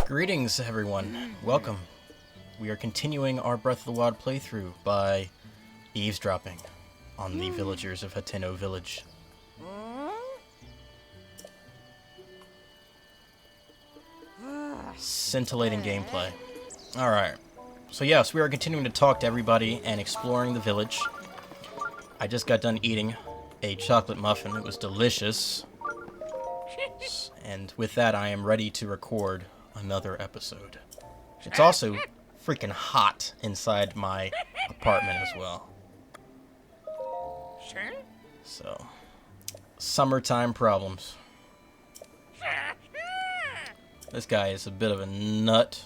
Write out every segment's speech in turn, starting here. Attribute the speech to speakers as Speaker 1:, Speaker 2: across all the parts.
Speaker 1: Greetings, everyone. Welcome. We are continuing our Breath of the Wild playthrough by eavesdropping on the villagers of Hateno Village. Scintillating gameplay. Alright. So yes, we are continuing to talk to everybody and exploring the village. I just got done eating a chocolate muffin. It was delicious. And with that, I am ready to record another episode. It's also freaking hot inside my apartment as well. So, summertime problems. This guy is a bit of a nut,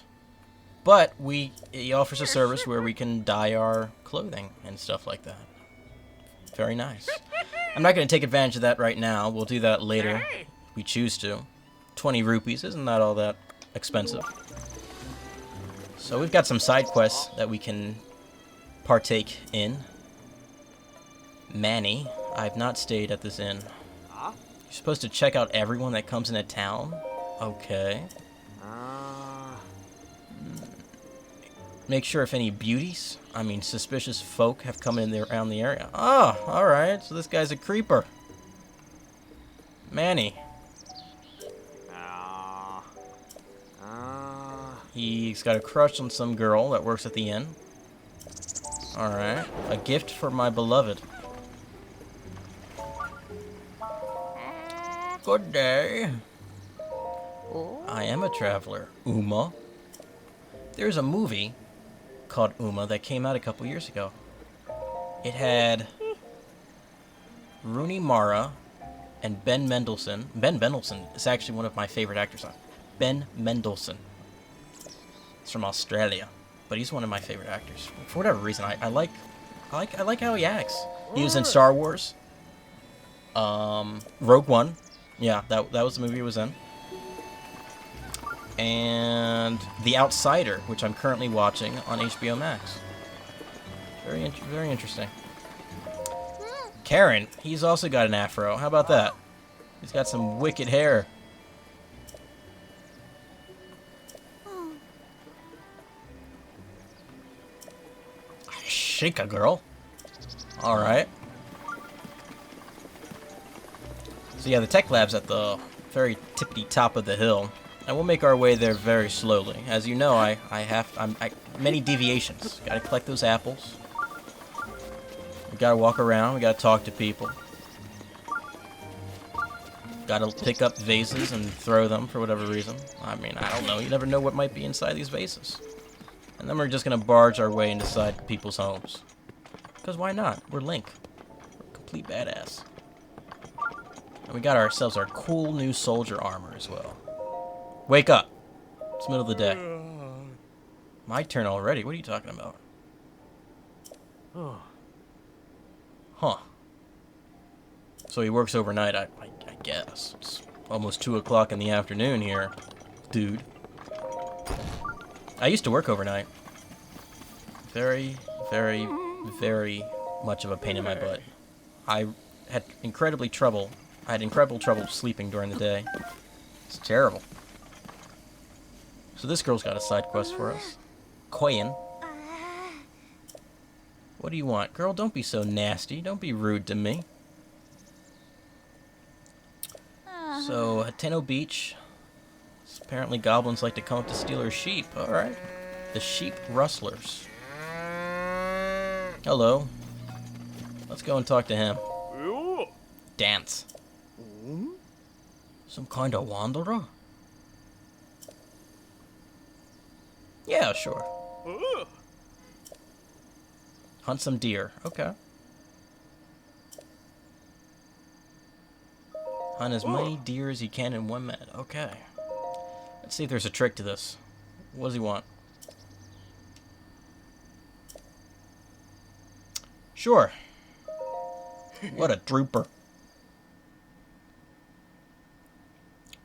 Speaker 1: but he offers a service where we can dye our clothing and stuff like that. Very nice. I'm not going to take advantage of that right now. We'll do that later if we choose to. 20 rupees, isn't that all that expensive? So we've got some side quests that we can partake in. Manny, I've not stayed at this inn. You're supposed to check out everyone that comes into town? Okay. Make sure if any beauties, suspicious folk have come in there around the area. Oh, alright, so this guy's a creeper. Manny. He's got a crush on some girl that works at the inn. Alright. A gift for my beloved. Good day. I am a traveler. Uma. There's a movie called Uma that came out a couple years ago. It had Rooney Mara and Ben Mendelsohn. Ben Mendelsohn is actually one of my favorite actors. Ben Mendelsohn. He's from Australia, but he's one of my favorite actors. For whatever reason, I like how he acts. He was in Star Wars. Rogue One. Yeah, that was the movie he was in. And The Outsider, which I'm currently watching on HBO Max. Very interesting. Karen, he's also got an afro. How about that? He's got some wicked hair. Shika girl. Alright. So yeah, the tech lab's at the very tippity top of the hill. And we'll make our way there very slowly. As you know, I have many deviations. Gotta collect those apples. We gotta walk around, we gotta talk to people. Gotta pick up vases and throw them for whatever reason. I don't know. You never know what might be inside these vases. And then we're just gonna barge our way inside people's homes. Because why not? We're Link. We're a complete badass. And we got ourselves our cool new soldier armor as well. Wake up. It's the middle of the day. My turn already? What are you talking about? Huh. So he works overnight, I guess. It's almost 2 o'clock in the afternoon here, dude. I used to work overnight. Very, very, very much of a pain in my butt. I had incredible trouble sleeping during the day. It's terrible. So this girl's got a side quest for us. Koyin. What do you want? Girl, don't be so nasty. Don't be rude to me. So, Hateno Beach. Apparently goblins like to come up to steal her sheep. Alright. The sheep rustlers. Hello. Let's go and talk to him. Dance. Some kind of wanderer? Yeah, sure. Hunt some deer. Okay. Hunt as many deer as you can in 1 minute. Okay. Let's see if there's a trick to this. What does he want? Sure. What a trooper.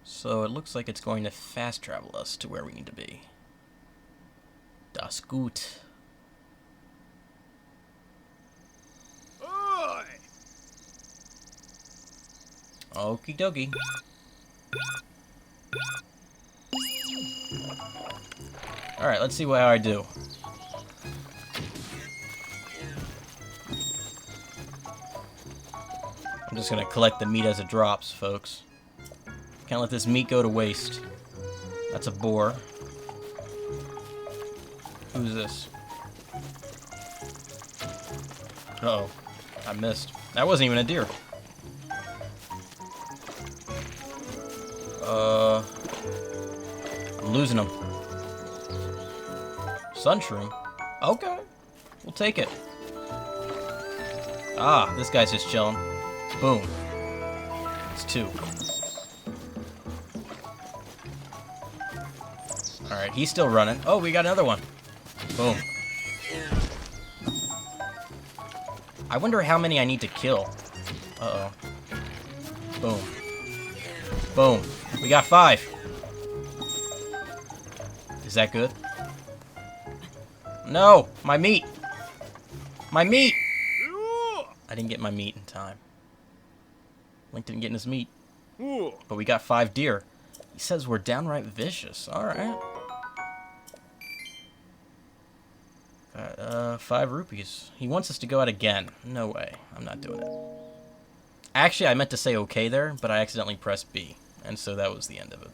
Speaker 1: So it looks like it's going to fast travel us to where we need to be. Das gut. Okie dokie. Alright, let's see how I do. I'm just gonna collect the meat as it drops, folks. Can't let this meat go to waste. That's a boar. Who's this? Uh-oh. I missed. That wasn't even a deer. I'm losing them. Sunshroom? Okay. We'll take it. Ah, this guy's just chilling. Boom. It's 2. Alright, he's still running. Oh, we got another one. Boom. I wonder how many I need to kill. Uh-oh. Boom. Boom. We got 5. Is that good? No! My meat! My meat! I didn't get my meat in time. Link didn't get in his meat. But we got 5 deer. He says we're downright vicious. Alright. 5 rupees. He wants us to go out again. No way. I'm not doing it. Actually, I meant to say okay there, but I accidentally pressed B. And so that was the end of it.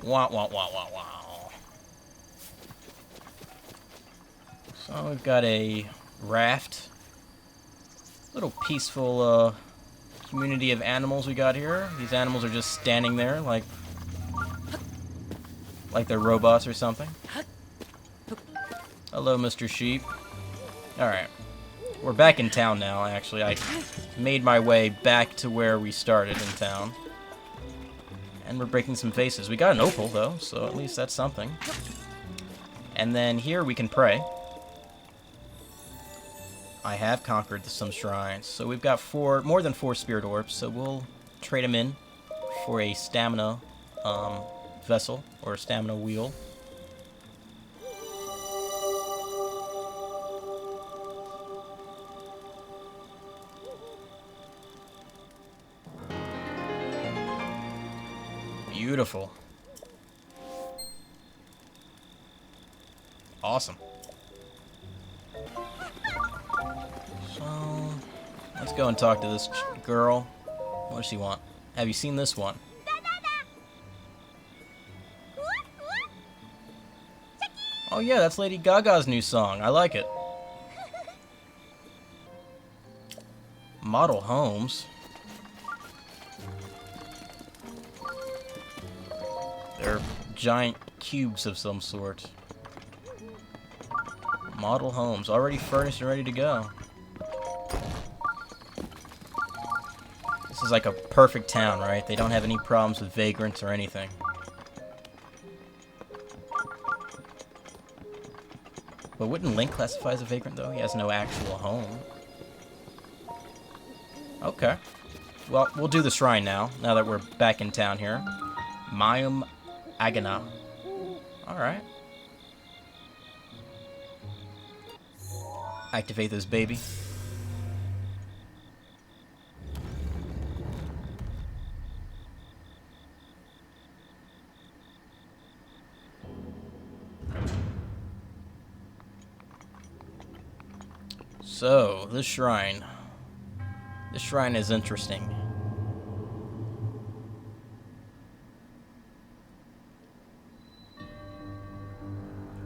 Speaker 1: Wah, wah, wah, wah, wah. So we've got a raft. Little peaceful community of animals we got here. These animals are just standing there like they're robots or something. Hello, Mr. Sheep. Alright. We're back in town now, actually. I made my way back to where we started in town. And we're breaking some faces. We got an opal, though, so at least that's something. And then here we can pray. I have conquered some shrines. So we've got more than 4 spirit orbs, so we'll trade them in for a stamina vessel, or a stamina wheel. Beautiful. Awesome. So, let's go and talk to this girl. What does she want? Have you seen this one? Oh yeah, that's Lady Gaga's new song. I like it. Model homes. They're giant cubes of some sort. Model homes, already furnished and ready to go. This is like a perfect town, right? They don't have any problems with vagrants or anything. But wouldn't Link classify as a vagrant, though? He has no actual home. Okay. Well, we'll do the shrine now that we're back in town here. Mayum Agana. Alright. Activate this baby. So, this shrine. This shrine is interesting.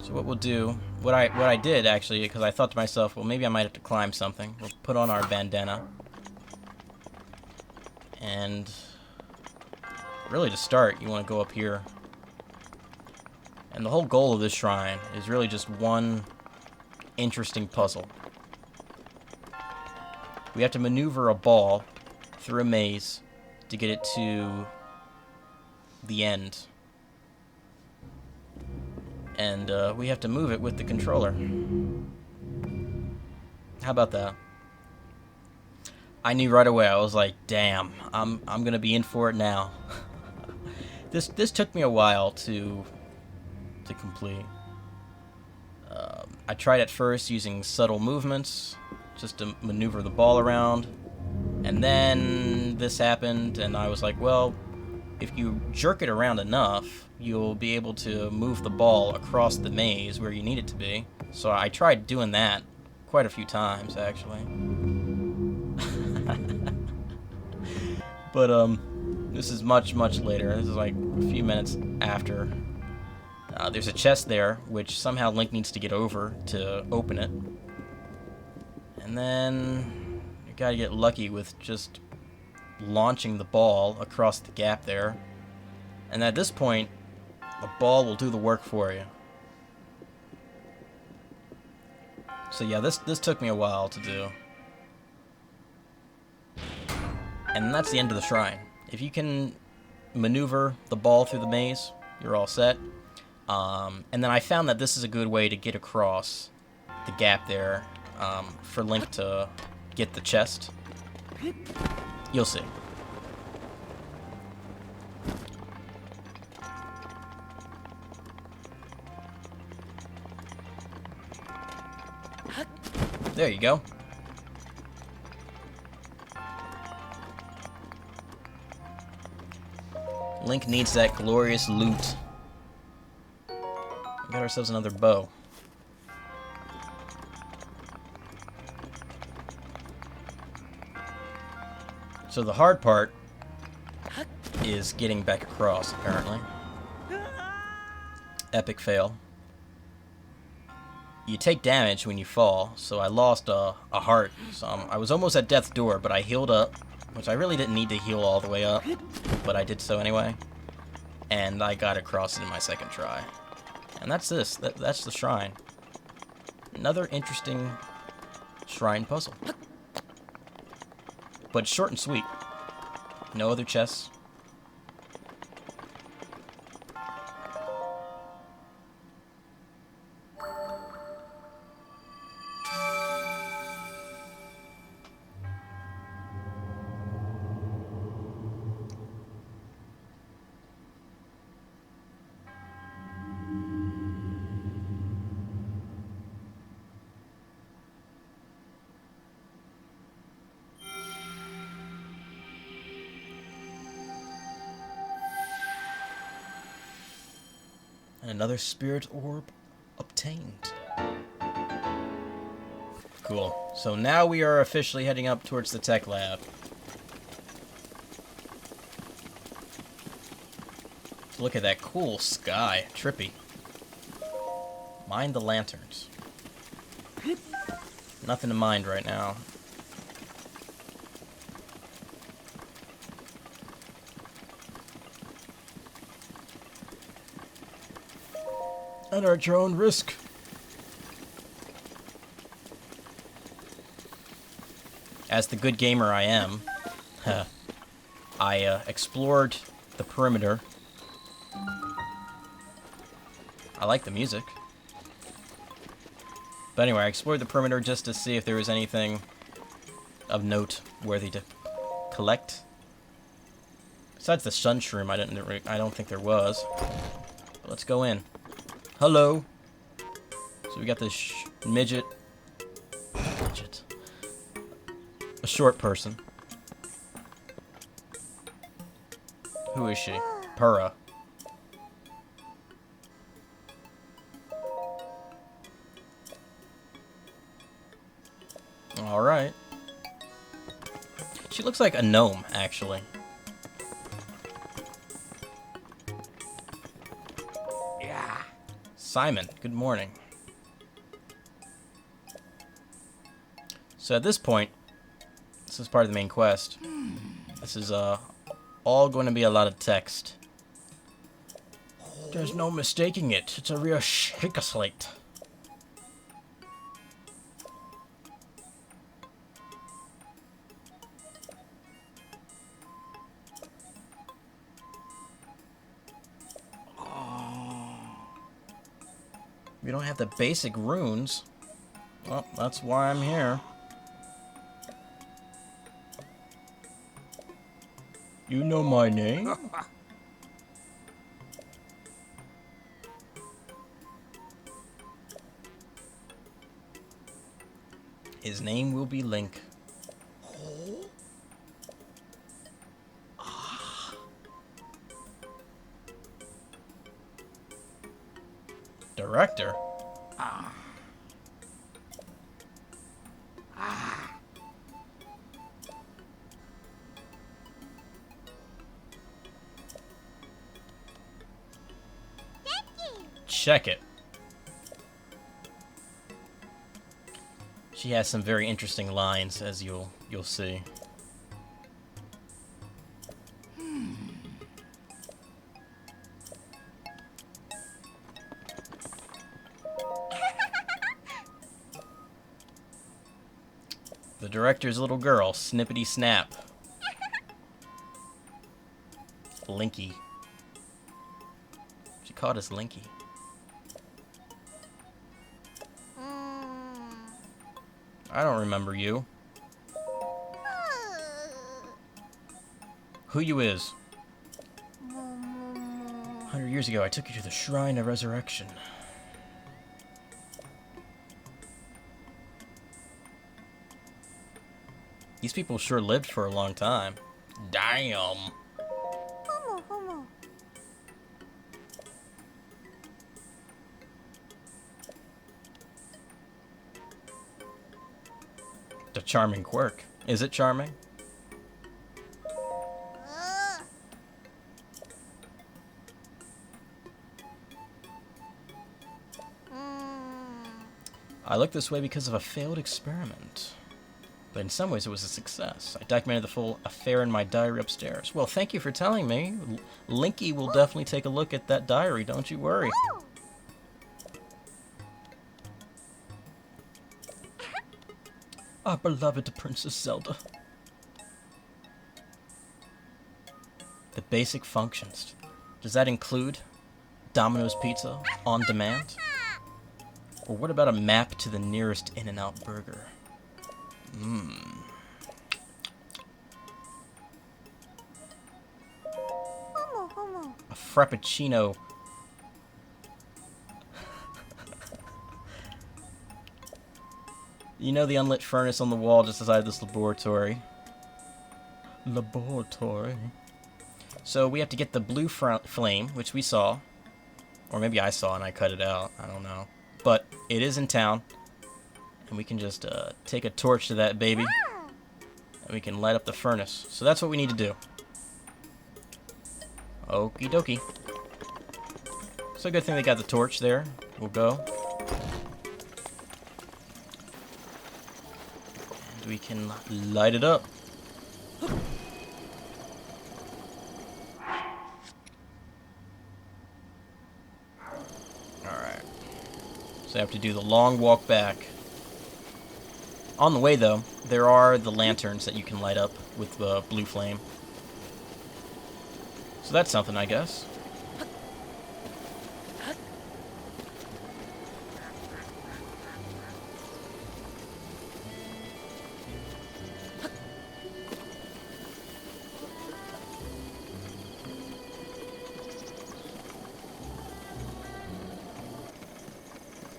Speaker 1: So what we'll do, what I did actually, because I thought to myself, well, maybe I might have to climb something. We'll put on our bandana. And really to start, you want to go up here. And the whole goal of this shrine is really just one interesting puzzle. We have to maneuver a ball through a maze to get it to the end. And we have to move it with the controller. How about that? I knew right away. I was like, damn, I'm gonna be in for it now. This took me a while to complete. I tried at first using subtle movements just to maneuver the ball around, and then this happened, and I was like, well, if you jerk it around enough, you'll be able to move the ball across the maze where you need it to be. So I tried doing that quite a few times, actually. But, this is much, much later. This is like a few minutes after. There's a chest there, which somehow Link needs to get over to open it. And then you gotta get lucky with just launching the ball across the gap there. And at this point, the ball will do the work for you. So yeah, this took me a while to do. And that's the end of the shrine. If you can maneuver the ball through the maze, you're all set. And then I found that this is a good way to get across the gap there, for Link to get the chest. You'll see. There you go. Link needs that glorious loot. We got ourselves another bow. So the hard part is getting back across, apparently. Epic fail. You take damage when you fall, so I lost a heart. So I was almost at death's door, but I healed up, which I really didn't need to heal all the way up, but I did so anyway. And I got across it in my second try. And that's this. That's the shrine. Another interesting shrine puzzle. But short and sweet. No other chests. And another spirit orb obtained. Cool. So now we are officially heading up towards the tech lab. Look at that cool sky. Trippy. Mind the lanterns. Nothing to mind right now. And at your own risk. As the good gamer I am, I explored the perimeter. I like the music. But anyway, I explored the perimeter just to see if there was anything of note worthy to collect. Besides the sun shroom, I don't think there was. But let's go in. Hello. So we got this midget. A short person. Who is she? Purra. Alright. She looks like a gnome, actually. Yeah. Simon, good morning. So at this point, this is part of the main quest. This is all going to be a lot of text. There's no mistaking it. It's a real shake-a-slate. We don't have the basic runes. Well, that's why I'm here. You know my name? His name will be Link. Director? Check it. She has some very interesting lines, as you'll see. The director's little girl, Snippety Snap. Linky. She called us Linky. I don't remember you. Who you is? 100 years ago, I took you to the Shrine of Resurrection. These people sure lived for a long time. Damn. The charming quirk. Is it charming? I look this way because of a failed experiment. But in some ways it was a success. I documented the full affair in my diary upstairs. Well, thank you for telling me. Linky will definitely take a look at that diary, don't you worry. Our beloved Princess Zelda. The basic functions. Does that include Domino's Pizza on demand? Or what about a map to the nearest In-N-Out burger? A Frappuccino. You know the unlit furnace on the wall just outside this laboratory? Laboratory. So we have to get the blue flame, which we saw. Or maybe I saw and I cut it out. I don't know. But it is in town. And we can just take a torch to that baby. And we can light up the furnace. So that's what we need to do. Okie dokie. So good thing they got the torch there. We'll go. And we can light it up. Alright. So I have to do the long walk back. On the way, though, there are the lanterns that you can light up with the blue flame. So that's something, I guess.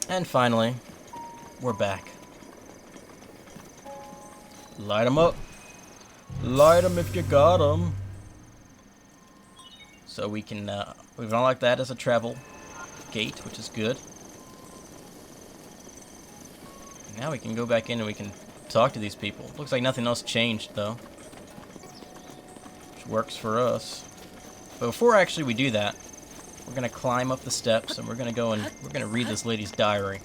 Speaker 1: And finally, we're back. Light 'em up. Light 'em if you got 'em. So we can, we've unlocked that as a travel gate, which is good. Now we can go back in and we can talk to these people. Looks like nothing else changed, though. Which works for us. But before actually we do that, we're going to climb up the steps and we're going to go and we're going to read this lady's diary.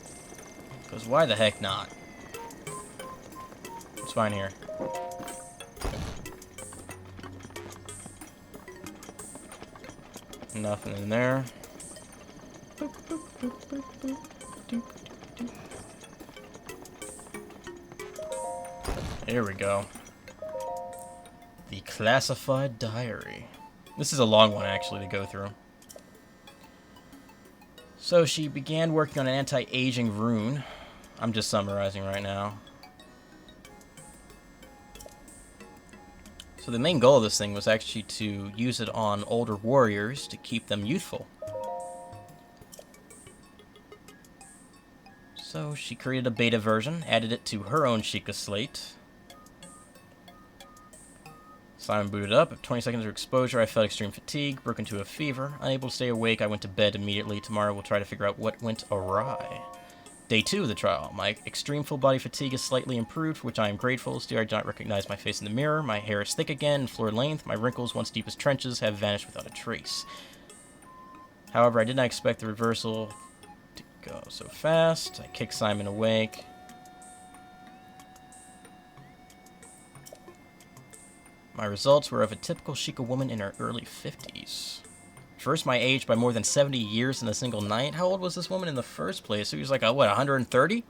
Speaker 1: Because why the heck not? What's fine here? Nothing in there. Here we go. The classified diary. This is a long one, actually, to go through. So she began working on an anti-aging rune. I'm just summarizing right now. So the main goal of this thing was actually to use it on older warriors to keep them youthful. So she created a beta version, added it to her own Sheikah slate. Simon booted up. At 20 seconds of exposure, I felt extreme fatigue, broke into a fever. Unable to stay awake, I went to bed immediately. Tomorrow we'll try to figure out what went awry. Day 2 of the trial. My extreme full body fatigue is slightly improved, for which I am grateful. Still, I do not recognize my face in the mirror. My hair is thick again and floor length. My wrinkles, once deep as trenches, have vanished without a trace. However, I did not expect the reversal to go so fast. I kicked Simon awake. My results were of a typical Sheikah woman in her early 50s. First, my age by more than 70 years in a single night. How old was this woman in the first place? She was like, what, 130?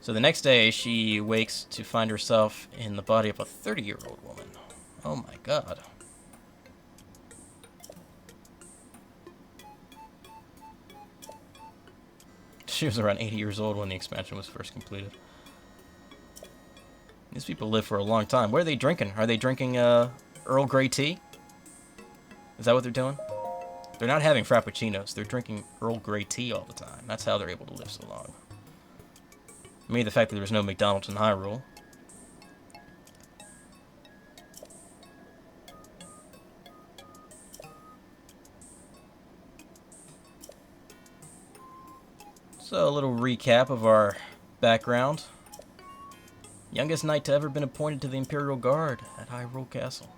Speaker 1: So the next day, she wakes to find herself in the body of a 30-year-old woman. Oh my god. She was around 80 years old when the expansion was first completed. These people live for a long time. What are they drinking? Are they drinking Earl Grey tea? Is that what they're doing? They're not having frappuccinos. They're drinking Earl Grey tea all the time. That's how they're able to live so long. Maybe the fact that there was no McDonald's in Hyrule. So, a little recap of our background. Youngest knight to ever been appointed to the Imperial Guard at Hyrule Castle.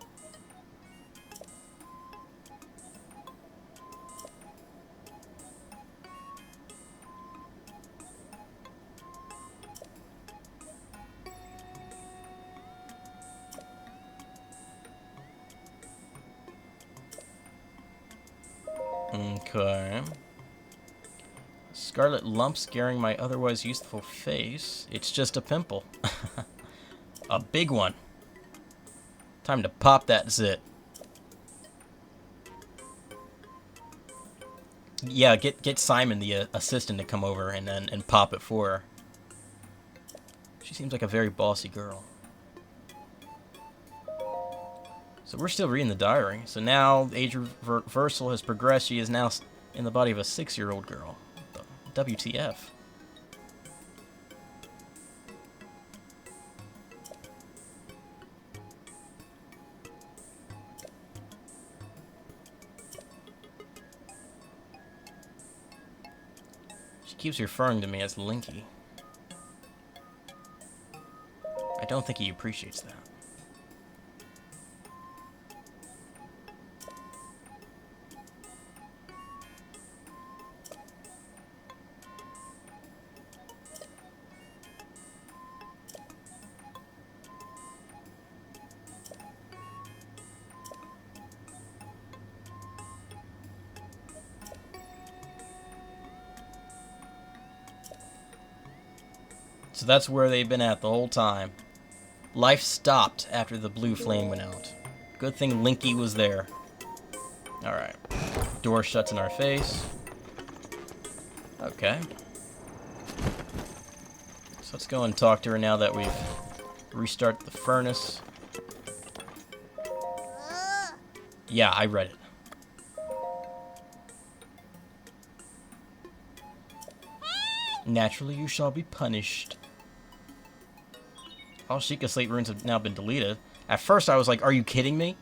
Speaker 1: Okay. Scarlet lump scaring my otherwise youthful face. It's just a pimple. A big one. Time to pop that zit. Yeah, get Simon, the assistant, to come over and pop it for her. She seems like a very bossy girl. So we're still reading the diary. So now age reversal has progressed. She is now in the body of a 6-year-old girl. WTF. She keeps referring to me as Linky. I don't think he appreciates that. So that's where they've been at the whole time. Life stopped after the blue flame went out. Good thing Linky was there. Alright. Door shuts in our face. Okay. So let's go and talk to her now that we've restarted the furnace. Yeah, I read it. Naturally, you shall be punished. All Sheikah Slate runes have now been deleted. At first, I was like, are you kidding me?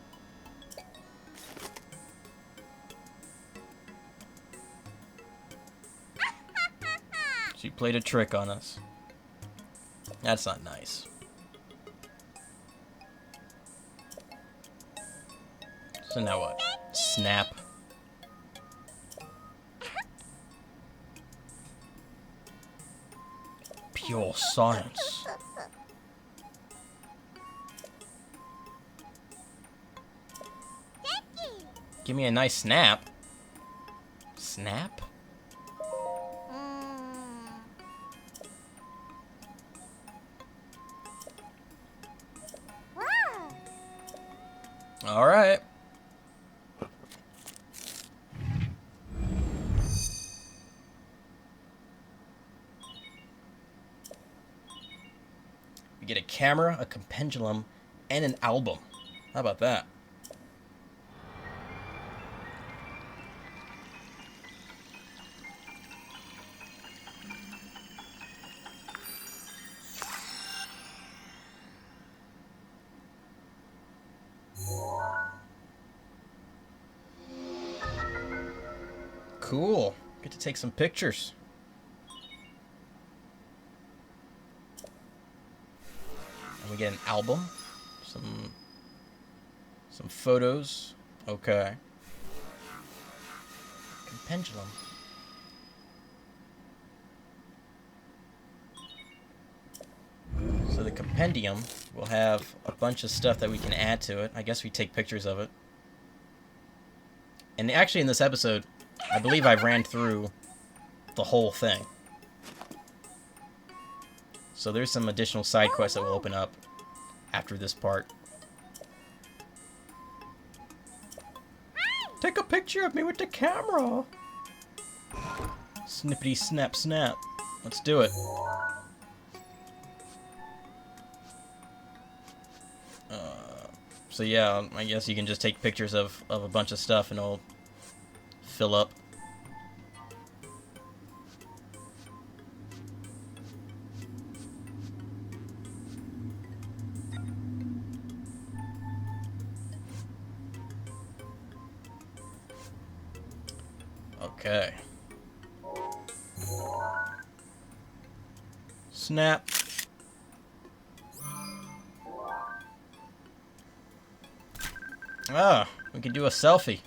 Speaker 1: She played a trick on us. That's not nice. So now what? Snap. Pure science. Give me a nice snap. Snap? All right. We get a camera, a pendulum, and an album. How about that? Cool. Get to take some pictures. And we get an album. Some photos. Okay. Pendulum. So the compendium will have a bunch of stuff that we can add to it. I guess we take pictures of it. And actually in this episode, I believe I ran through the whole thing. So there's some additional side quests that will open up after this part. Take a picture of me with the camera. Snippity snap snap. Let's do it. So yeah, I guess you can just take pictures of a bunch of stuff and it'll fill up. Okay. Snap. Ah, we can do a selfie.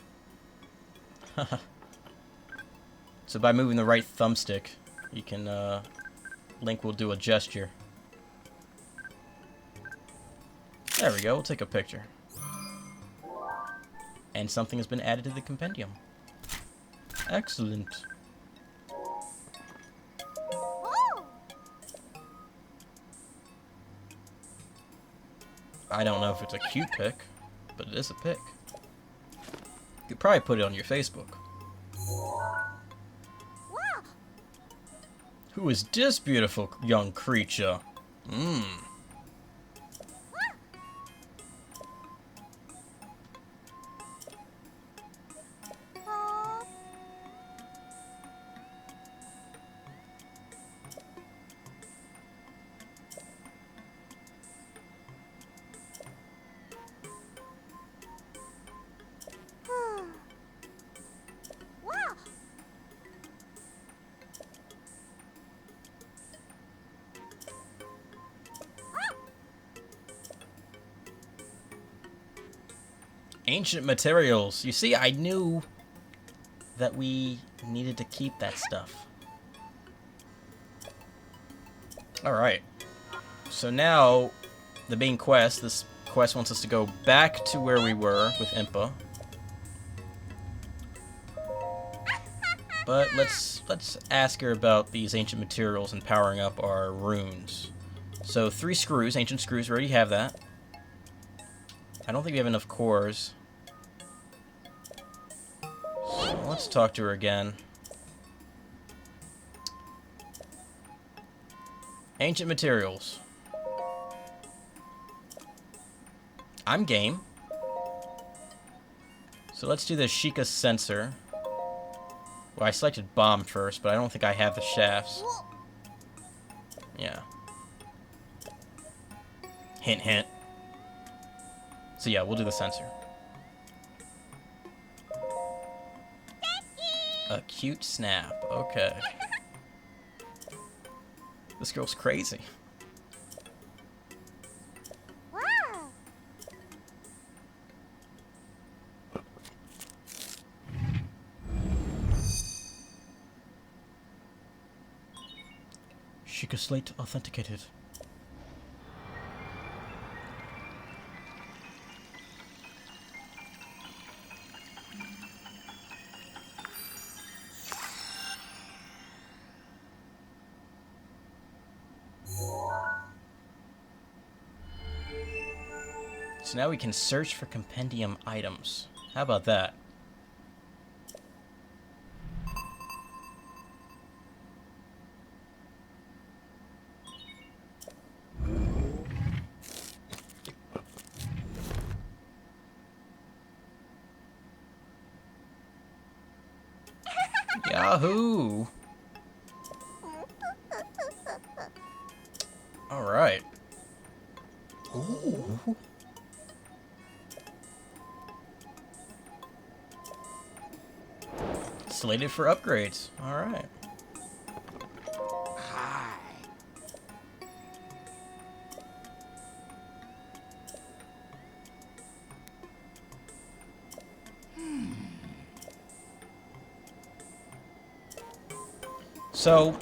Speaker 1: So by moving the right thumbstick, you can, Link will do a gesture. There we go, we'll take a picture. And something has been added to the compendium. Excellent. I don't know if it's a cute pic, but it is a pic. You could probably put it on your Facebook. Who is this beautiful young creature? Ancient materials. You see, I knew that we needed to keep that stuff. Alright. So now, the main quest, this quest wants us to go back to where we were with Impa. But let's ask her about these ancient materials and powering up our runes. So 3 screws, ancient screws, we already have that. I don't think we have enough cores. So let's talk to her again. Ancient materials. I'm game. So let's do the Sheikah sensor. Well, I selected bomb first, but I don't think I have the shafts. Yeah. Hint, hint. So yeah, we'll do the sensor. Acute snap. Okay. This girl's crazy. Sheikah slate authenticated. So now we can search for compendium items. How about that? Yahoo! Alright. Ooh. Slated for upgrades. Alright. So,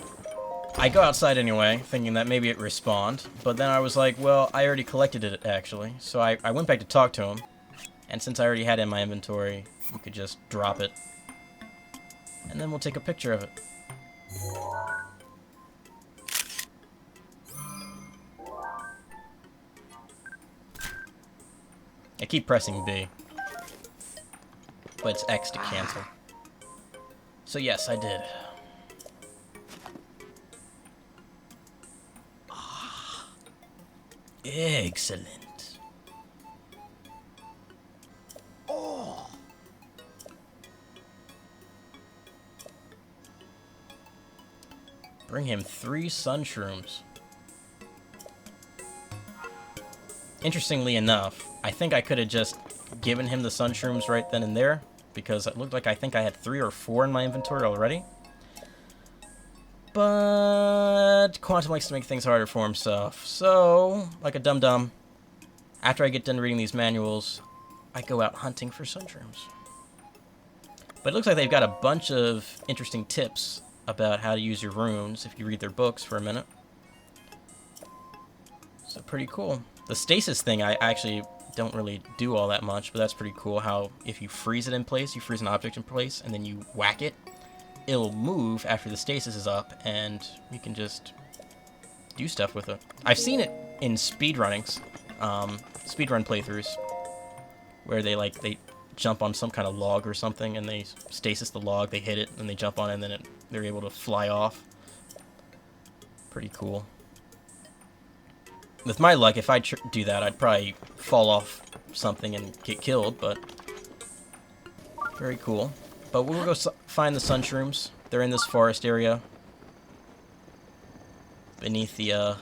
Speaker 1: I go outside anyway, thinking that maybe it respawned, but then I was like, well, I already collected it, actually. So I went back to talk to him, and since I already had it in my inventory, we could just drop it. And then we'll take a picture of it. I keep pressing B, but it's X to cancel. So yes, I did. Excellent. Oh. Bring him 3 sun shrooms. Interestingly enough, I think I could have just given him the sun shrooms right then and there, because it looked like I think I had 3 or 4 in my inventory already. But Quantum likes to make things harder for himself. So, like a dum-dum, after I get done reading these manuals, I go out hunting for sun shrooms. But it looks like they've got a bunch of interesting tips about how to use your runes if you read their books for a minute. So pretty cool. The stasis thing I actually don't really do all that much, but that's pretty cool how if you freeze it in place, you freeze an object in place, and then you whack it, it'll move after the stasis is up, and you can just do stuff with it. I've seen it in speedrunnings, speedrun playthroughs, where they jump on some kind of log or something, and they stasis the log, they hit it, and they jump on it, and then they're able to fly off. Pretty cool. With my luck, if I do that, I'd probably fall off something and get killed, but very cool. But we'll go find the sun shrooms. They're in this forest area, beneath the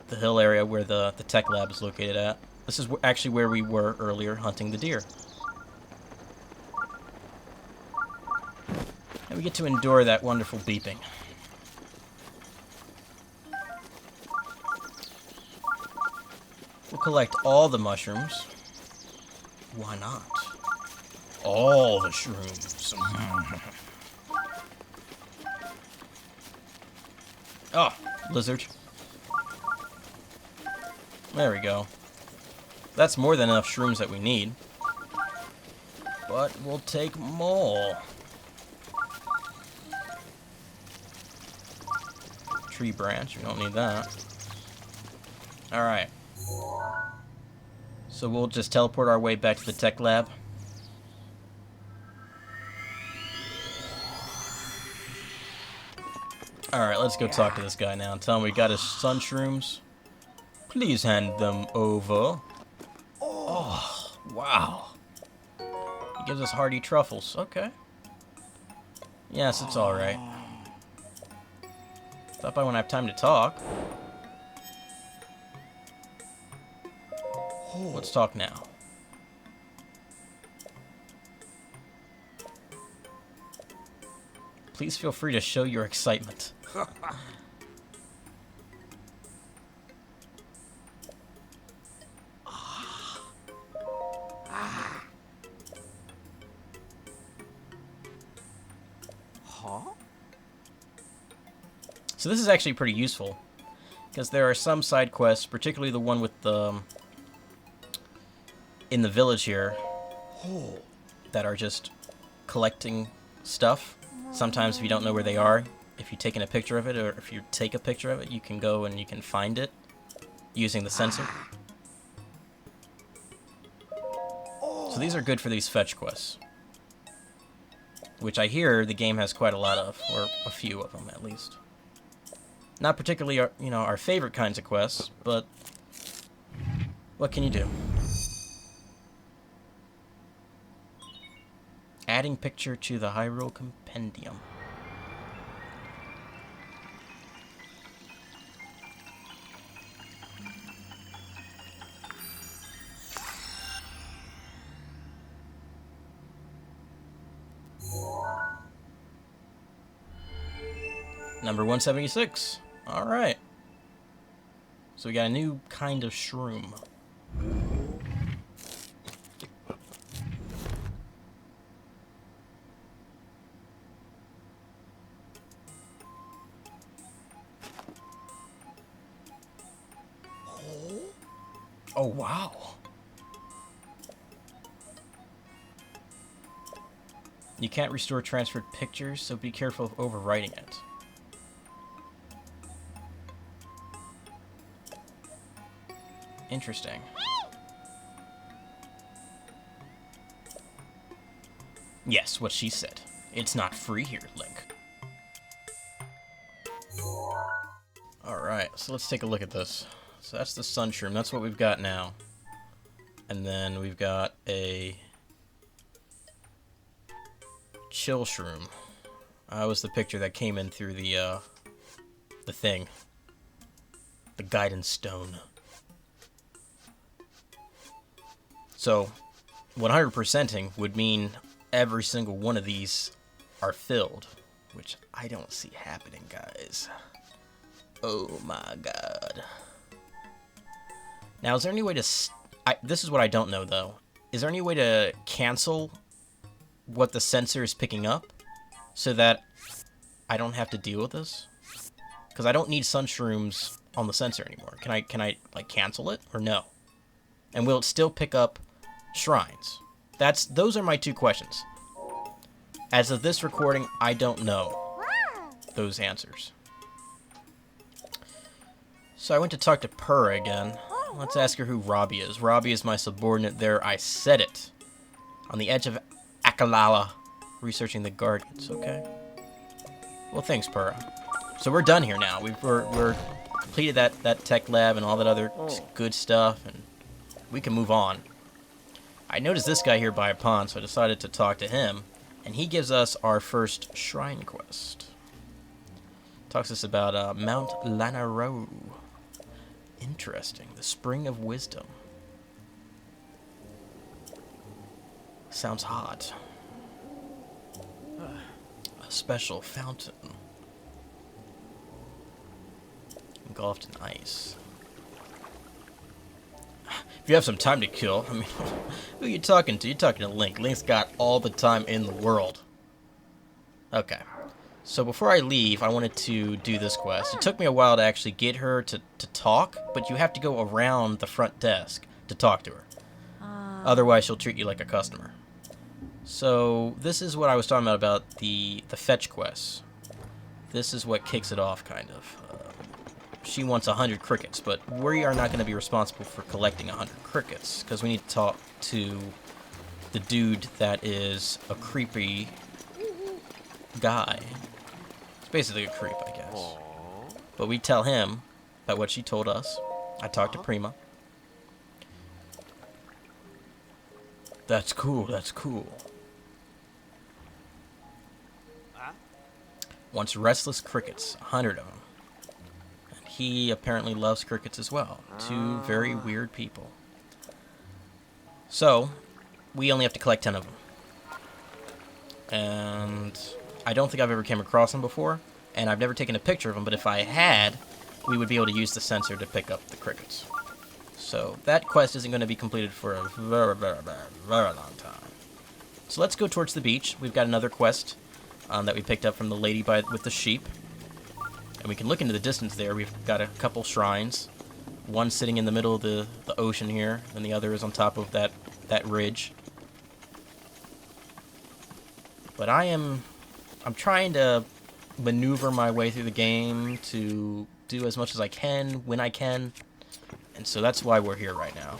Speaker 1: hill area where the tech lab is located at. This is actually where we were earlier hunting the deer. And we get to endure that wonderful beeping. We'll collect all the mushrooms. Why not? All the shrooms. Oh, lizard. There we go. That's more than enough shrooms that we need. But we'll take more. Tree branch, we don't need that. Alright. So we'll just teleport our way back to the tech lab. Alright, let's go talk to this guy now. Tell him we got his sun shrooms. Please hand them over. Oh, wow. He gives us hearty truffles. Okay. Yes, it's alright. Stop by when I have time to talk. Let's talk now. Please feel free to show your excitement. So this is actually pretty useful, because there are some side quests, particularly the one with the in the village here, that are just collecting stuff. Sometimes if you don't know where they are, if you've taken a picture of it, or if you take a picture of it, you can go and you can find it using the sensor. So these are good for these fetch quests, which I hear the game has quite a lot of, or a few of them at least. Not particularly, our favorite kinds of quests, but what can you do? Adding picture to the Hyrule Compendium. Number 176. Alright. So we got a new kind of shroom. Oh, wow. You can't restore transferred pictures, so be careful of overwriting it. Interesting. Yes, what she said. It's not free here, Link. Alright, so let's take a look at this. So that's the sun shroom. That's what we've got now. And then we've got a chill shroom. That was the picture that came in through the thing. The guidance stone. So, 100%ing would mean every single one of these are filled, which I don't see happening, guys. Oh my god. Now, is there any way to... this is what I don't know, though. Is there any way to cancel what the sensor is picking up so that I don't have to deal with this? Because I don't need sun shrooms on the sensor anymore. Can I like, cancel it, or no? And will it still pick up shrines? Those are my two questions. As of this recording, I don't know those answers. So I went to talk to Purr again. Let's ask her who Robbie is. Robbie is my subordinate there. I said it. On the edge of Akalala, researching the Guardians. Okay. Well, thanks, Purr. So we're done here now. We're completed that tech lab and all that other good stuff, and we can move on. I noticed this guy here by a pond, so I decided to talk to him, and he gives us our first shrine quest. Talks to us about Mount Lanaro. Interesting. The Spring of Wisdom. Sounds hot. A special fountain. Engulfed in ice. If you have some time to kill, I mean, who are you talking to? You're talking to Link. Link's got all the time in the world. Okay. So before I leave, I wanted to do this quest. It took me a while to actually get her to talk, but you have to go around the front desk to talk to her. Otherwise, she'll treat you like a customer. So this is what I was talking about the fetch quests. This is what kicks it off, kind of. She wants 100 crickets, but we are not going to be responsible for collecting 100 crickets, because we need to talk to the dude that is a creepy guy. It's basically a creep, I guess. But we tell him about what she told us. I talked to Prima. That's cool, that's cool. Wants restless crickets, 100 of them. And he apparently loves crickets as well. Two very weird people. So, we only have to collect 10 of them. And I don't think I've ever came across them before, and I've never taken a picture of them, but if I had, we would be able to use the sensor to pick up the crickets. So that quest isn't going to be completed for a very, very, very, very long time. So let's go towards the beach. We've got another quest that we picked up from the lady with the sheep. And we can look into the distance there. We've got a couple shrines. One sitting in the middle of the ocean here, and the other is on top of that ridge. But I'm trying to maneuver my way through the game to do as much as I can when I can. And so that's why we're here right now.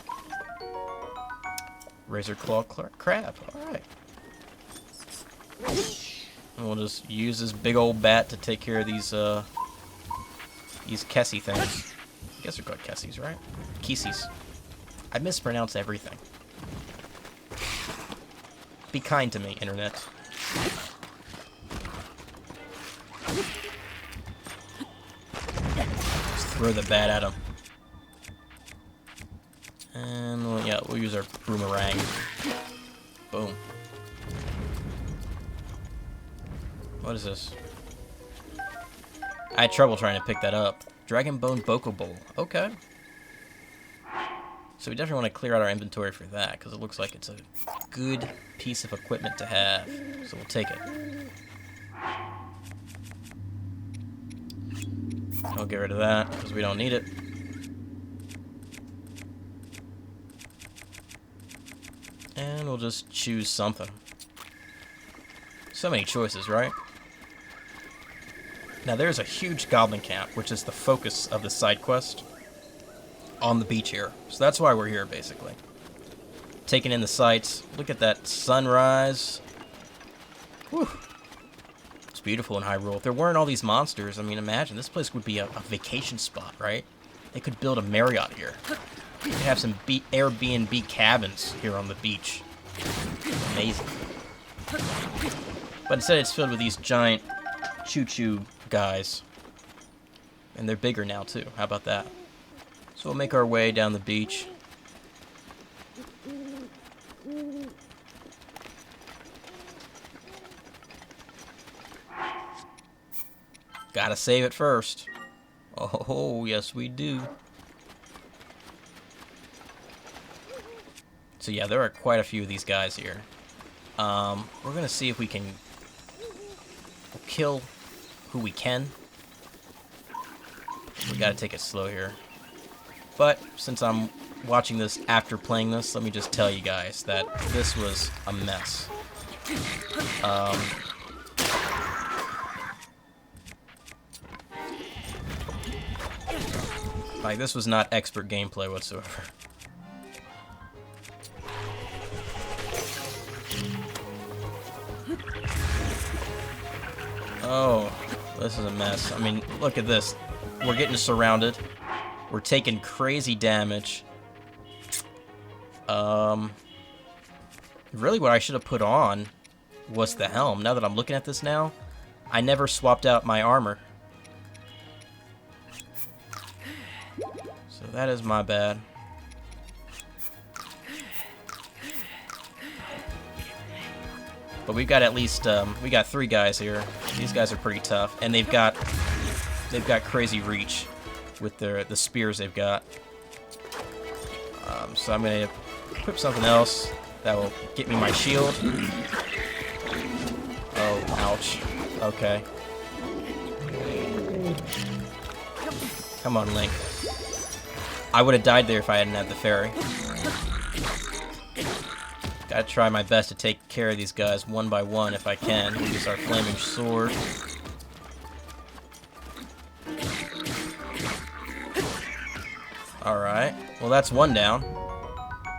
Speaker 1: Razor Claw Crab. Alright. And we'll just use this big old bat to take care of these Kessie things. I guess they're called Kessies, right? Kessies. I mispronounce everything. Be kind to me, Internet. Just throw the bat at him. And, well, yeah, we'll use our boomerang. Boom. What is this? I had trouble trying to pick that up. Dragon Bone Boko Bowl. Okay. So we definitely want to clear out our inventory for that, because it looks like it's a good piece of equipment to have. So we'll take it. I'll get rid of that, because we don't need it. And we'll just choose something. So many choices, right? Now there's a huge goblin camp, which is the focus of the side quest on the beach here. So that's why we're here, basically. Taking in the sights. Look at that sunrise. Whew. It's beautiful in Hyrule. If there weren't all these monsters, I mean, imagine, this place would be a vacation spot, right? They could build a Marriott here. You could have some Airbnb cabins here on the beach. Amazing. But instead it's filled with these giant choo-choo guys. And they're bigger now, too. How about that? So we'll make our way down the beach. Gotta save it first. Oh, yes we do. So yeah, there are quite a few of these guys here. We're gonna see if we can kill who we can. We gotta take it slow here. But since I'm watching this after playing this, let me just tell you guys that this was a mess. Like, this was not expert gameplay whatsoever. Oh, this is a mess. I mean, look at this. We're getting surrounded. We're taking crazy damage. Really what I should have put on was the helm. Now that I'm looking at this now, I never swapped out my armor. So that is my bad. But we've got at least, we got 3 guys here. These guys are pretty tough. And they've got crazy reach with the spears they've got. So I'm going to equip something else that will get me my shield. Oh, ouch. Okay. Come on, Link. I would have died there if I hadn't had the fairy. Gotta try my best to take care of these guys one by one if I can. We'll use our flaming sword. Alright. Well, that's one down.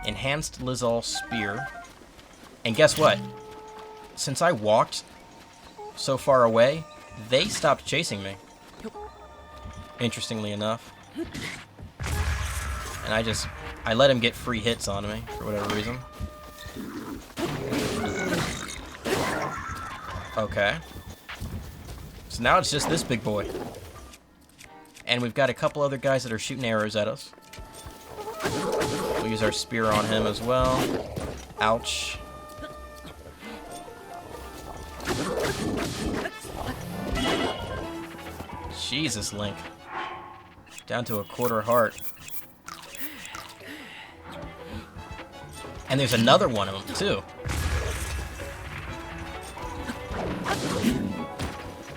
Speaker 1: Enhanced Lizal Spear. And guess what? Since I walked so far away, they stopped chasing me. Interestingly enough. And I let him get free hits on me for whatever reason. Okay. So now it's just this big boy. And we've got a couple other guys that are shooting arrows at us. We'll use our spear on him as well. Ouch. Jesus, Link. Down to a quarter heart. And there's another one of them, too.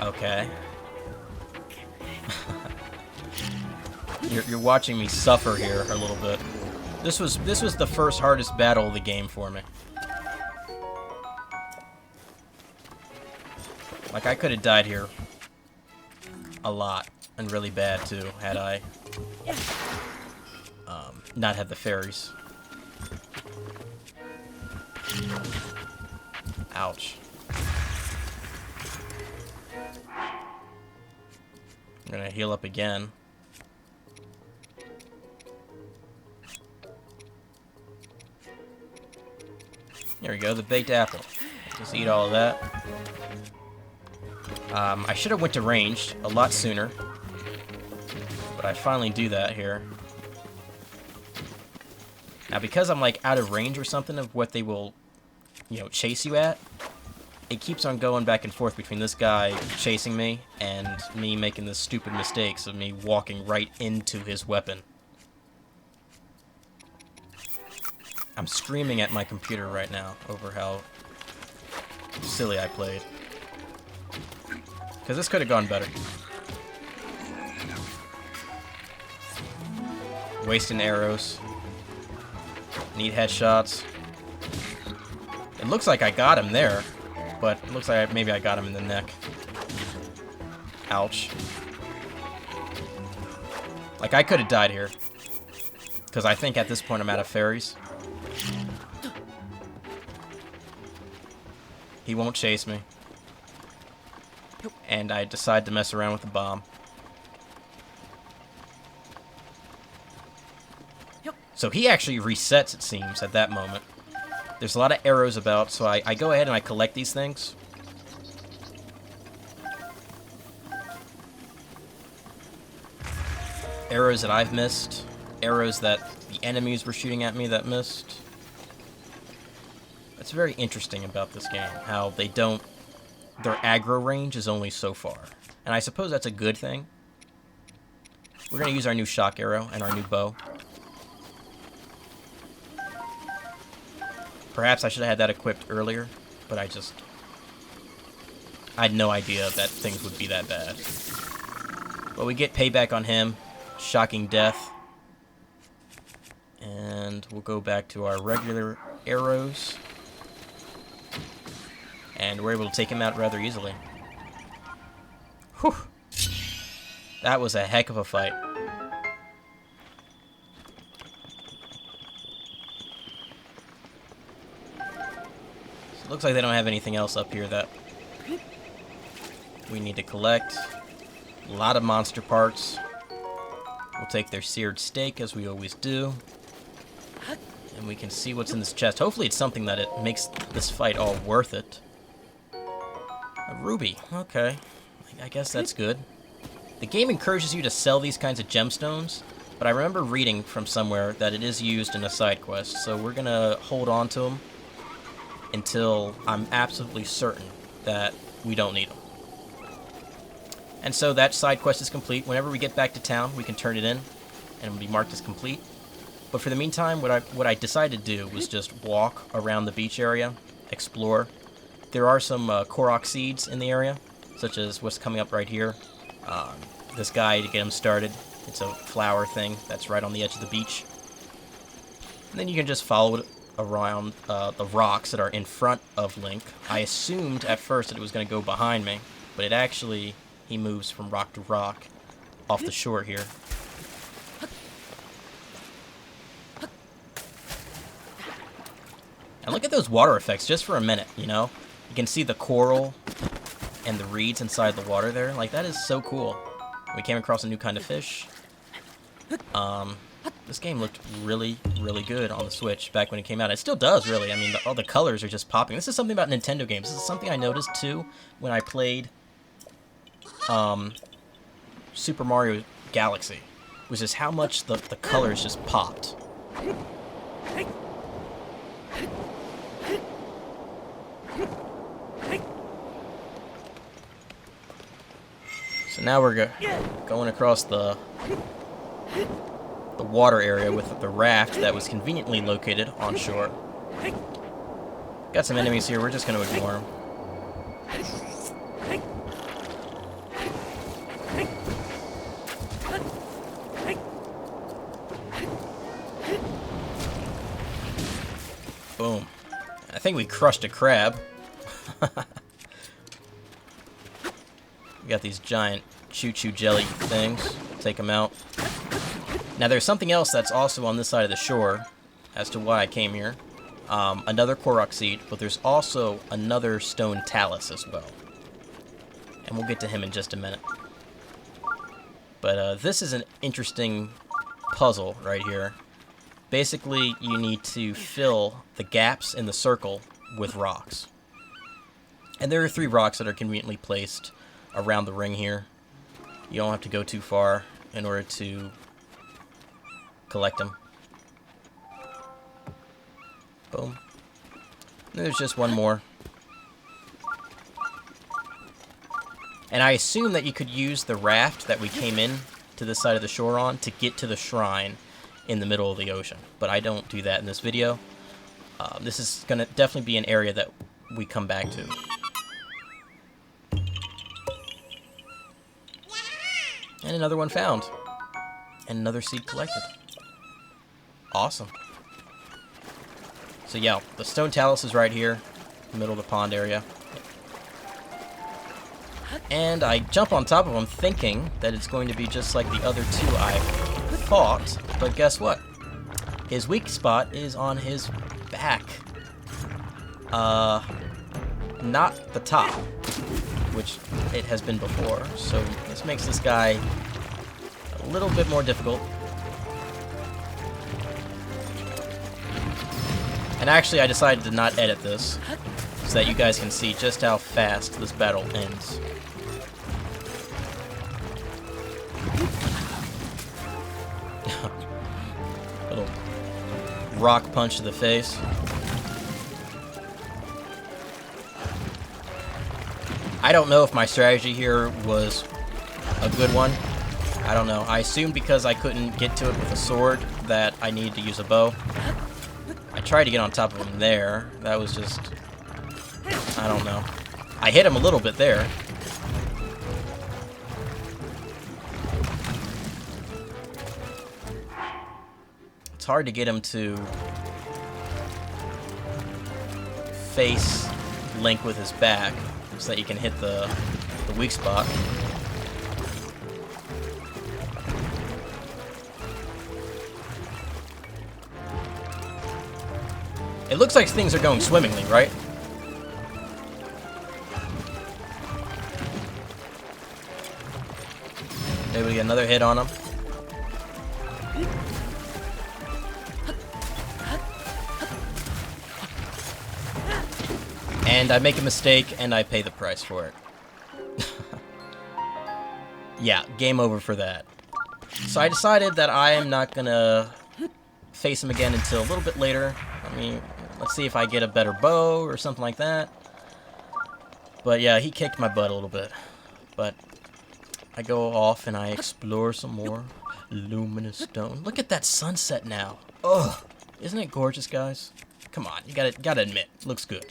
Speaker 1: Okay. You're watching me suffer here a little bit. This was the first hardest battle of the game for me. Like, I could have died here a lot, and really bad too, had I not had the fairies. Ouch. I'm gonna heal up again. There we go, the baked apple. Just eat all of that. I should have went to ranged a lot sooner, but I finally do that here. Now, because I'm like out of range or something of what they will, you know, chase you at, it keeps on going back and forth between this guy chasing me and me making the stupid mistakes of me walking right into his weapon. I'm screaming at my computer right now over how silly I played. Because this could have gone better. Wasting arrows. Need headshots. It looks like I got him there, but it looks like maybe I got him in the neck. Ouch. Like, I could have died here. Because I think at this point I'm out of fairies. He won't chase me. And I decide to mess around with the bomb. So he actually resets, it seems, at that moment. There's a lot of arrows about, so I go ahead and I collect these things. Arrows that I've missed. Arrows that the enemies were shooting at me that missed. That's very interesting about this game, how they don't... Their aggro range is only so far. And I suppose that's a good thing. We're going to use our new shock arrow and our new bow. Perhaps I should have had that equipped earlier, but I had no idea that things would be that bad. But we get payback on him. Shocking death. And we'll go back to our regular arrows. And we're able to take him out rather easily. Whew. That was a heck of a fight. So it looks like they don't have anything else up here that we need to collect. A lot of monster parts. We'll take their seared steak, as we always do. And we can see what's in this chest. Hopefully it's something that it makes this fight all worth it. A ruby. Okay. I guess that's good. The game encourages you to sell these kinds of gemstones, but I remember reading from somewhere that it is used in a side quest, so we're gonna hold on to them until I'm absolutely certain that we don't need them. And so that side quest is complete. Whenever we get back to town, we can turn it in, and it'll be marked as complete. But for the meantime, what I decided to do was just walk around the beach area, explore. There are some Korok seeds in the area, such as what's coming up right here. This guy, to get him started, it's a flower thing that's right on the edge of the beach. And then you can just follow it around the rocks that are in front of Link. I assumed at first that it was going to go behind me, but it actually, he moves from rock to rock off the shore here. And look at those water effects just for a minute, you know? You can see the coral and the reeds inside the water there. Like, that is so cool. We came across a new kind of fish. This game looked really, really good on the Switch back when it came out. It still does, really. I mean, all the colors are just popping. This is something about Nintendo games. This is something I noticed, too, when I played Super Mario Galaxy, was just how much the colors just popped. So now we're going across the water area with the raft that was conveniently located on shore. Got some enemies here, we're just going to ignore them. Boom. I think we crushed a crab. We got these giant choo-choo jelly things. Take them out. Now there's something else that's also on this side of the shore as to why I came here. Another Korok seed, but there's also another stone talus as well. And we'll get to him in just a minute. But this is an interesting puzzle right here. Basically, you need to fill the gaps in the circle with rocks. And there are 3 rocks that are conveniently placed around the ring here. You don't have to go too far in order to collect them. Boom. And there's just one more. And I assume that you could use the raft that we came in to this side of the shore on to get to the shrine in the middle of the ocean. But I don't do that in this video. This is going to definitely be an area that we come back to. And another one found. And another seed collected. Awesome. So yeah, the stone talus is right here, in the middle of the pond area. And I jump on top of him thinking that it's going to be just like the other two I fought, but guess what? His weak spot is on his back. Not the top, which it has been before, so this makes this guy a little bit more difficult. And actually, I decided to not edit this, so that you guys can see just how fast this battle ends. Little rock punch to the face. I don't know if my strategy here was a good one. I don't know. I assumed because I couldn't get to it with a sword that I needed to use a bow. I tried to get on top of him there. That was just... I don't know. I hit him a little bit there. It's hard to get him to face Link with his back so that you can hit the weak spot. It looks like things are going swimmingly, right? Maybe we get another hit on him. And I make a mistake, and I pay the price for it. Yeah, game over for that. So I decided that I am not gonna face him again until a little bit later. I mean, let's see if I get a better bow or something like that. But yeah, he kicked my butt a little bit. But I go off and I explore some more luminous stone. Look at that sunset now. Ugh, isn't it gorgeous, guys? Come on, you gotta admit, looks good.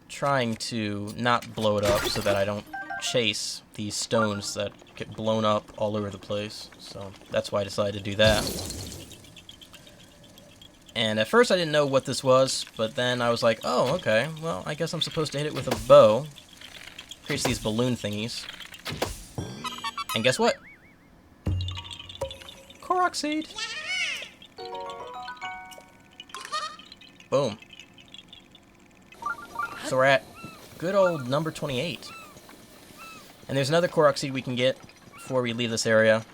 Speaker 1: Trying to not blow it up so that I don't chase these stones that get blown up all over the place. So that's why I decided to do that. And at first I didn't know what this was, but then I was like, oh, okay, well, I guess I'm supposed to hit it with a bow. Creates these balloon thingies. And guess what? Korok seed! Boom. So we're at good old number 28. And there's another Korok seed we can get before we leave this area.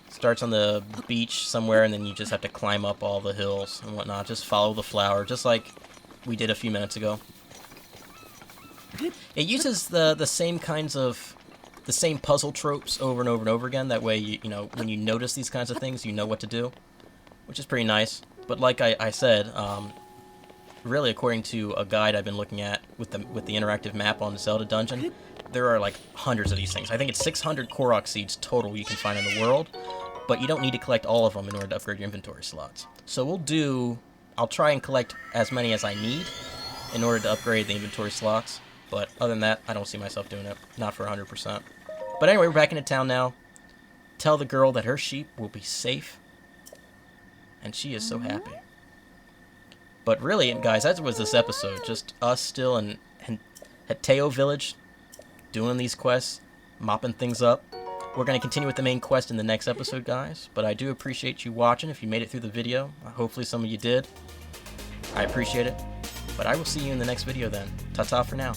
Speaker 1: Starts on the beach somewhere, and then you just have to climb up all the hills and whatnot. Just follow the flower, just like we did a few minutes ago. It uses the same kinds of... the same puzzle tropes over and over and over again. That way, you know, when you notice these kinds of things, you know what to do. Which is pretty nice. But like I said, really, according to a guide I've been looking at with the interactive map on the Zelda dungeon, there are like hundreds of these things. I think it's 600 Korok seeds total you can find in the world, but you don't need to collect all of them in order to upgrade your inventory slots. So I'll try and collect as many as I need in order to upgrade the inventory slots, but other than that, I don't see myself doing it. Not for 100%. But anyway, we're back into town now. Tell the girl that her sheep will be safe, and she is so happy. But really, guys, that was this episode. Just us still in Hateno Village, doing these quests, mopping things up. We're going to continue with the main quest in the next episode, guys. But I do appreciate you watching if you made it through the video. Hopefully some of you did. I appreciate it. But I will see you in the next video then. Ta-ta for now.